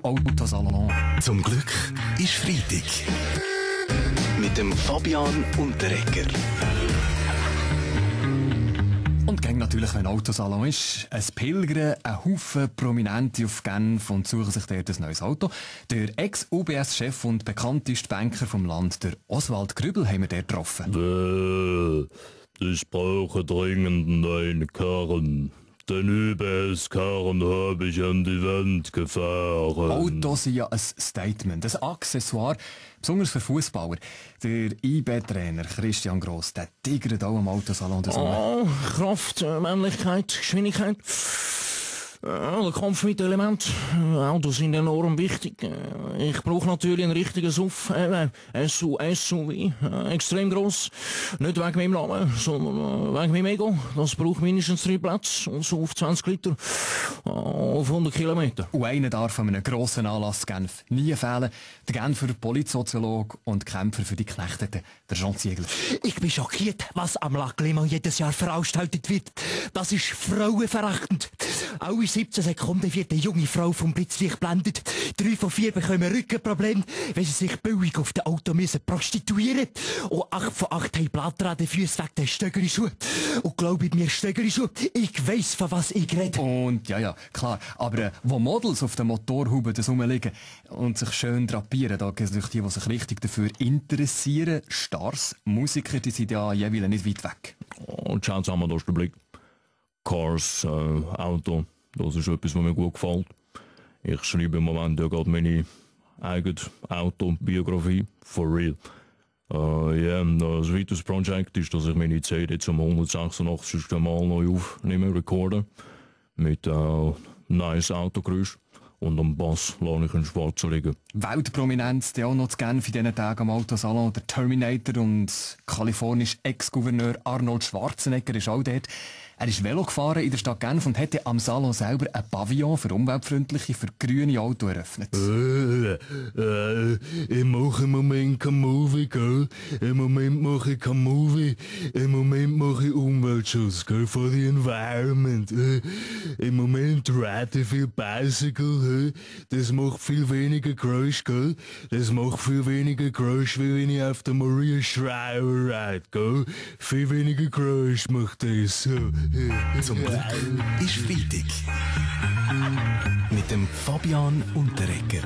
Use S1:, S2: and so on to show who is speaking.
S1: Autosalon.
S2: Zum Glück ist Freitag. Mit dem Fabian Unterreger.
S1: Und gang natürlich, wenn Autosalon ist, ein Pilgern, ein Haufen Prominente auf Genf und suchen sich dort ein neues Auto. Der Ex-UBS-Chef und bekannteste Banker vom Land, der Oswald Grübel, haben wir dort getroffen.
S3: Ich brauche dringend einen neuen Karren. Den UBS-Karren habe ich an die Wand gefahren.
S1: Autos sind ja ein Statement, ein Accessoire, besonders für Fußballer. Der IB-Trainer Christian Gross, der tigert auch am Autosalon.
S4: Kraft, Männlichkeit, Geschwindigkeit. Der Kampf mit Elementen. Autos sind enorm wichtig. Ich brauche natürlich einen richtigen SUV. SUV. Extrem gross. Nicht wegen meinem Namen, sondern wegen meinem Ego. Das braucht mindestens 3 Plätze. Und so auf 20 Liter. Auf 100 Kilometer.
S1: Und einer darf an einem grossen Anlass Genf nie fehlen. Der Genfer Politsoziologe und Kämpfer für die Geknechteten, der Jean Ziegler.
S5: Ich bin schockiert, was am Lac Léman jedes Jahr veranstaltet wird. Das ist frauenverachtend. Alle 17 Sekunden wird eine junge Frau vom Blitzlicht blendet. 3 von 4 bekommen Rückenprobleme, wenn sie sich billig auf dem Auto müssen prostituieren. Und 8 von 8 haben Blatter an den Füßen wegen der Stöckelschuhe. Und glaubt mir, Stöckelschuhe, ich weiss, von was ich rede.
S1: Und ja, klar. Aber wo Models auf den Motorhuben rumliegen und sich schön drapieren, da gibt es natürlich die sich richtig dafür interessieren. Stars, Musiker, die sind ja jeweils nicht weit weg.
S3: Und schauen Sie einmal, da ist der Blick. Cars, Auto, das ist etwas, was mir gut gefällt. Ich schreibe im Moment ja gerade meine eigene Autobiografie, for real. Ein weiteres Projekt ist, dass ich meine CD zum 186. Mal neu aufnehme, recorde. Mit nice Autogeräusch. Und am Bass lasse ich einen Schwarzen liegen.
S1: Weltprominenz, die auch noch zu Genf in diesen Tagen am Autosalon. Der Terminator und kalifornische Ex-Gouverneur Arnold Schwarzenegger ist auch dort. Er ist Velo gefahren in der Stadt Genf und hätte am Salon selber ein Pavillon für umweltfreundliche, für grüne Autos eröffnet.
S3: Ich mache im Moment kein Movie, gell? Im Moment mache ich kein Movie. Im Moment mache ich Umweltschutz, gell? For the environment. Im Moment reite ich viel Bicycle, das macht viel weniger Geräusch, gell? Das macht viel weniger Geräusch, wie wenn ich auf der Maria Shriver reite, gell? Viel weniger Geräusch macht das.
S2: Zum Glück ist Freitag. Mit dem Fabian Unterreger.